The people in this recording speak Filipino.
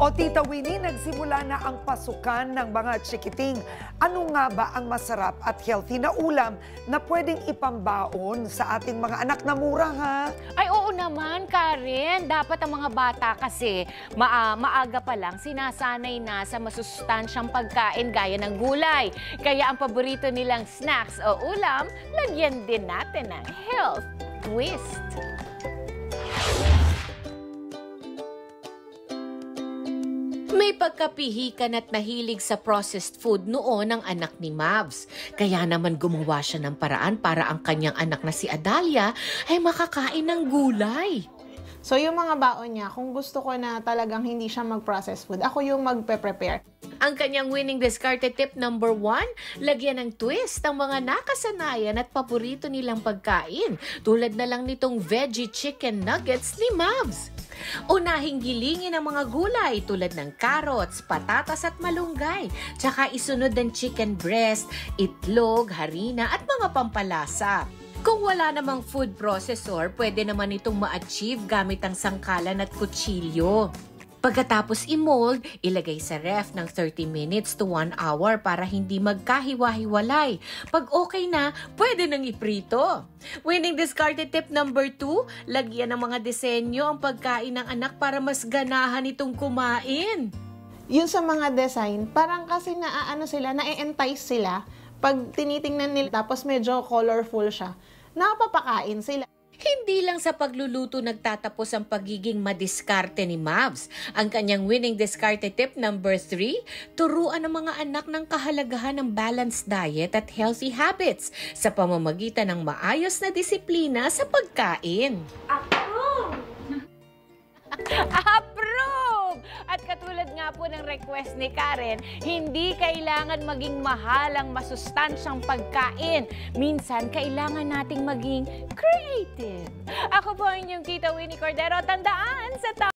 O Tita Winnie, nagsimula na ang pasukan ng mga chikiting. Ano nga ba ang masarap at healthy na ulam na pwedeng ipambaon sa ating mga anak na mura, ha? Ay, oo naman, Karen. Dapat ang mga bata kasi maaga pa lang sinasanay na sa masustansyang pagkain gaya ng gulay. Kaya ang paborito nilang snacks o ulam, lagyan din natin ng health twist. May pagkapihikan at mahilig sa processed food noon ang anak ni Mavs. Kaya naman gumawa siya ng paraan para ang kanyang anak na si Adalia ay makakain ng gulay. So yung mga baon niya, kung gusto ko na talagang hindi siya mag-processed food, ako yung magpe-prepare. Ang kanyang winning discarded tip number 1, lagyan ng twist ang mga nakasanayan at paborito nilang pagkain. Tulad na lang nitong veggie chicken nuggets ni Mavs. Unahing gilingin ang mga gulay tulad ng carrots, patatas at malunggay. Tsaka isunod ang chicken breast, itlog, harina at mga pampalasa. Kung wala namang food processor, pwede naman itong ma-achieve gamit ang sangkalan at kutsilyo. Pagkatapos i-mold, ilagay sa ref ng 30 minutes to 1 hour para hindi magkahiwa-hiwalay. Pag okay na, pwede nang iprito. Winning discarded tip number 2, lagyan ng mga disenyo ang pagkain ng anak para mas ganahan itong kumain. Yun sa mga design, parang kasi na-entice sila. Pag tinitingnan nila, tapos medyo colorful siya, napapakain sila. Hindi lang sa pagluluto nagtatapos ang pagiging madiskarte ni Mavs. Ang kanyang winning discarded tip number 3, turuan ang mga anak ng kahalagahan ng balanced diet at healthy habits sa pamamagitan ng maayos na disiplina sa pagkain. Approve! At katulad nga po ng request ni Karen, hindi kailangan maging mahal ang masustansyang pagkain. Minsan, kailangan nating maging creative. Ako po ang inyong Tita Winnie Cordero. Tandaan, sa